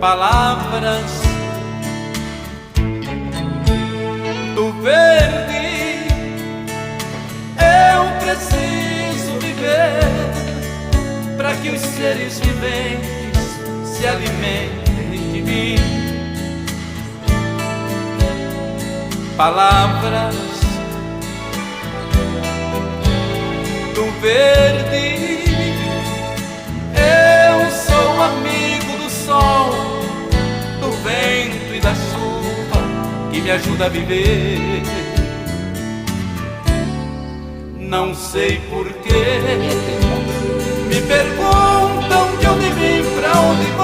palavras do verde. Eu preciso viver para que os seres viventes se alimentem de mim. Palavras do verde. Eu sou amigo do sol, do vento e da chuva que me ajuda a viver. Não sei porquê me perguntam de onde vim, pra onde vou.